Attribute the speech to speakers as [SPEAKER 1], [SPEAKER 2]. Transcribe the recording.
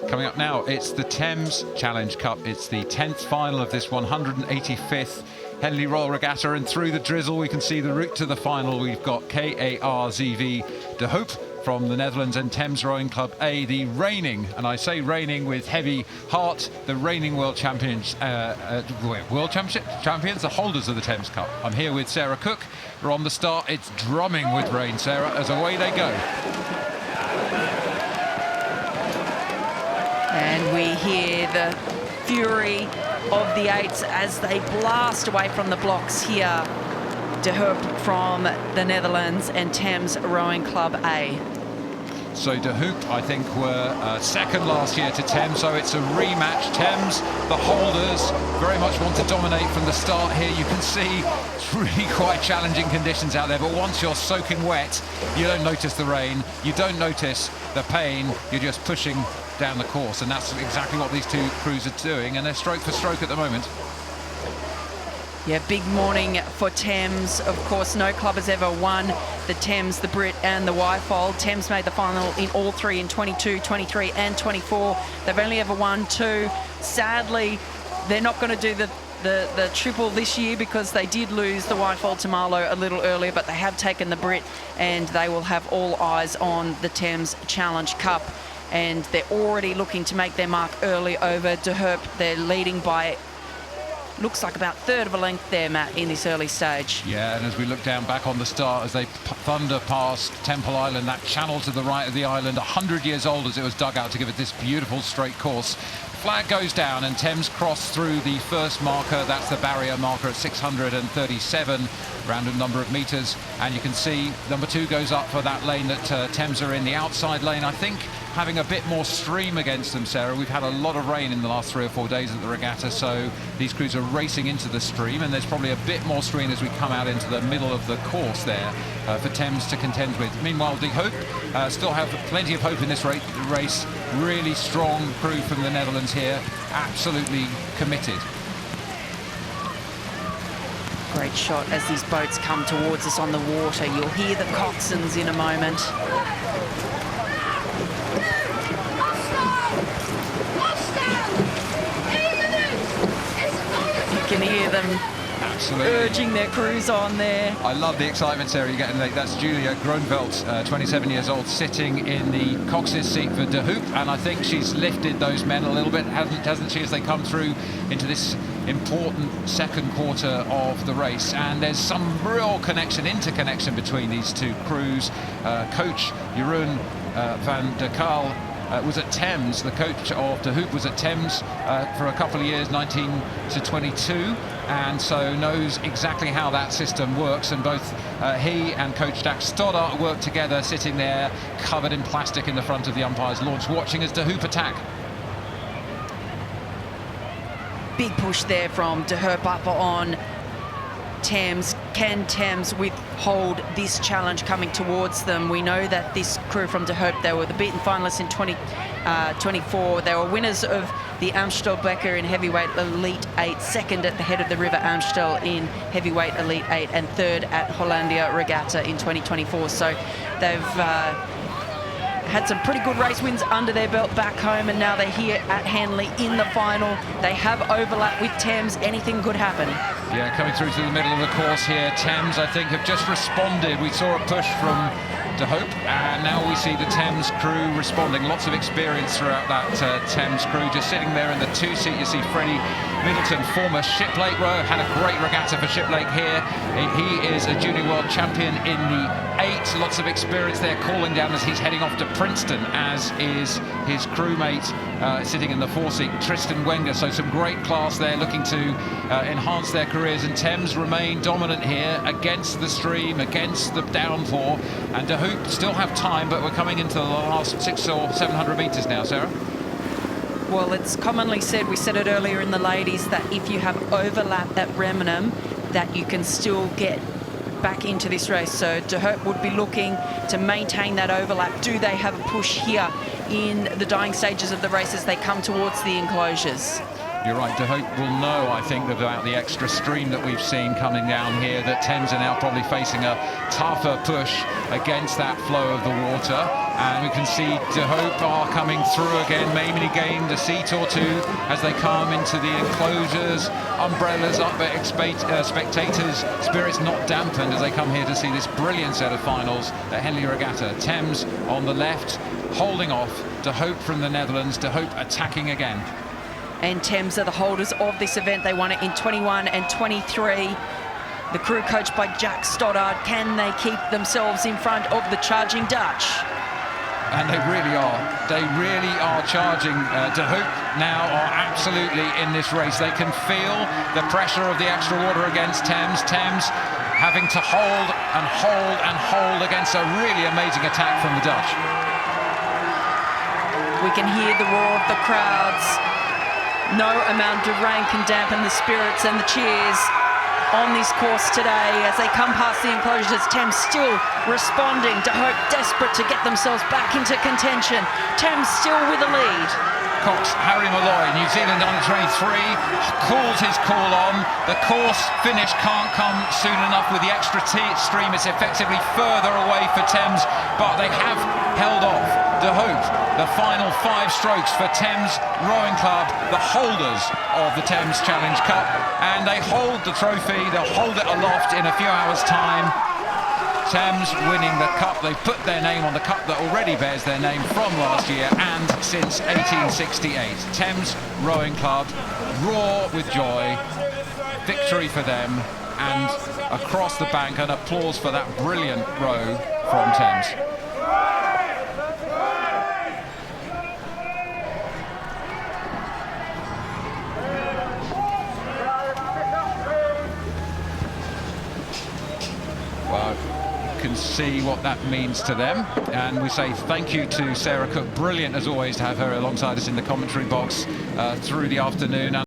[SPEAKER 1] Coming up now, it's the Thames Challenge Cup. It's the 10th final of this 185th Henley Royal Regatta, and through the drizzle we can see the route to the final. We've got K.A.R.Z.V De Hoop from the Netherlands and Thames Rowing Club A, the reigning, and I say reigning with heavy heart, the reigning world champions, world championship champions, the holders of the Thames Cup. I'm here with Sarah Cook. We're on the start. It's drumming with rain, Sarah, as away they go.
[SPEAKER 2] And we hear the fury of the eights as they blast away from the blocks here. De Hoop from the Netherlands and Thames Rowing Club A.
[SPEAKER 1] So De Hoop, I think, were second last year to Thames, so it's a rematch. Thames, the holders, very much want to dominate from the start here. You can see it's really quite challenging conditions out there, but once you're soaking wet, you don't notice the rain, you don't notice the pain, you're just pushing down the course, and that's exactly what these two crews are doing, and they're stroke for stroke at the moment.
[SPEAKER 2] Yeah, big morning for Thames. Of course, no club has ever won the Thames, the Brit and the Y-fold. Thames made the final in all three in 22, 23 and 24. They've only ever won two. Sadly, they're not going to do the triple this year because they did lose the Y-fold to Marlow a little earlier, but they have taken the Brit and they will have all eyes on the Thames Challenge Cup. And they're already looking to make their mark early over De Hoop. They're leading by, looks like about third of a length there, Matt, in this early stage.
[SPEAKER 1] Yeah, and as we look down back on the start, as they thunder past Temple Island, that channel to the right of the island, 100 years old as it was dug out to give it this beautiful straight course. Flag goes down and Thames cross through the first marker. That's the barrier marker at 637 random number of meters, and you can see number two goes up for that lane that Thames are in, the outside lane. I think having a bit more stream against them, Sarah. We've had a lot of rain in the last 3 or 4 days at the regatta, so these crews are racing into the stream, and there's probably a bit more stream as we come out into the middle of the course there for Thames to contend with. Meanwhile, De Hoop still have plenty of hope in this race. Really strong crew from the Netherlands here, absolutely committed.
[SPEAKER 2] Great shot as these boats come towards us on the water. You'll hear the coxswains in a moment. You can hear them urging their crews on there.
[SPEAKER 1] I love the excitement, Sarah, you're getting. That's Julia Gronvelt, 27 years old, sitting in the cox's seat for De Hoop, and I think she's lifted those men a little bit, hasn't she, as they come through into this important second quarter of the race. And there's some real interconnection between these two crews. Coach Jeroen van der Kaal was at Thames. The coach of De Hoop was at Thames for a couple of years, 19 to 22, and so knows exactly how that system works. And both he and Coach Dak Stoddart work together, sitting there covered in plastic in the front of the umpire's launch, watching as De Hoop attack.
[SPEAKER 2] Big push there from De Hoop up on Thames. Can Thames withhold this challenge coming towards them? We know that this crew from De Hoop, they were the beaten finalists in 2024. They were winners of the Amstel Becker in heavyweight elite 8, second at the head of the river Amstel in heavyweight elite 8, and third at Hollandia Regatta in 2024. So they've had some pretty good race wins under their belt back home, and now they're here at Henley in the final. They have overlap with Thames. Anything could happen.
[SPEAKER 1] Yeah, coming through to the middle of the course here, Thames, I think, have just responded. We saw a push from De Hoop, and now we see the Thames crew responding. Lots of experience throughout that Thames crew. Just sitting there in the two-seat, you see Freddie Middleton, former Shiplake rower, had a great regatta for Shiplake here. He is a junior world champion in the 8. Lots of experience there, calling down as he's heading off to Princeton, as is his crewmate sitting in the 4-seat, Tristan Wenger. So some great class there, looking to enhance their careers, and Thames remain dominant here against the stream, against the downpour, and De Hoop still have time, but we're coming into the last 600 or 700 meters now, Sarah.
[SPEAKER 2] Well, it's commonly said, we said it earlier in the ladies, that if you have overlap at Remenham, that you can still get back into this race. So De Hoop would be looking to maintain that overlap. Do they have a push here in the dying stages of the race as they come towards the enclosures?
[SPEAKER 1] You're right, De Hoop will know, I think, about the extra stream that we've seen coming down here, that Thames are now probably facing a tougher push against that flow of the water. And we can see De Hoop are coming through again. Maybe gained a seat or two as they come into the enclosures. Umbrellas up, but spectators' spirits not dampened as they come here to see this brilliant set of finals at Henley Regatta. Thames on the left, holding off. De Hoop from the Netherlands. De Hoop attacking again.
[SPEAKER 2] And Thames are the holders of this event. They won it in 21 and 23. The crew coached by Jack Stoddard. Can they keep themselves in front of the charging Dutch?
[SPEAKER 1] And they really are. They really are charging. De Hoop now are absolutely in this race. They can feel the pressure of the extra water against Thames. Thames having to hold and hold and hold against a really amazing attack from the Dutch.
[SPEAKER 2] We can hear the roar of the crowds. No amount of rain can dampen the spirits and the cheers on this course today as they come past the enclosures. Thames still responding. De Hoop desperate to get themselves back into contention. Thames still with the lead.
[SPEAKER 1] Cox, Harry Malloy, New Zealand under-23, calls his call on. The course finish can't come soon enough with the extra stream. It's effectively further away for Thames, but they have held off. De Hoop, the final 5 strokes for Thames Rowing Club, the holders of the Thames Challenge Cup, and they hold the trophy. They'll hold it aloft in a few hours' time. Thames winning the cup. They've put their name on the cup that already bears their name from last year and since 1868. Thames Rowing Club roar with joy. Victory for them, and across the bank an applause for that brilliant row from Thames. Well, can see what that means to them, and we say thank you to Sarah Cook. Brilliant as always to have her alongside us in the commentary box through the afternoon.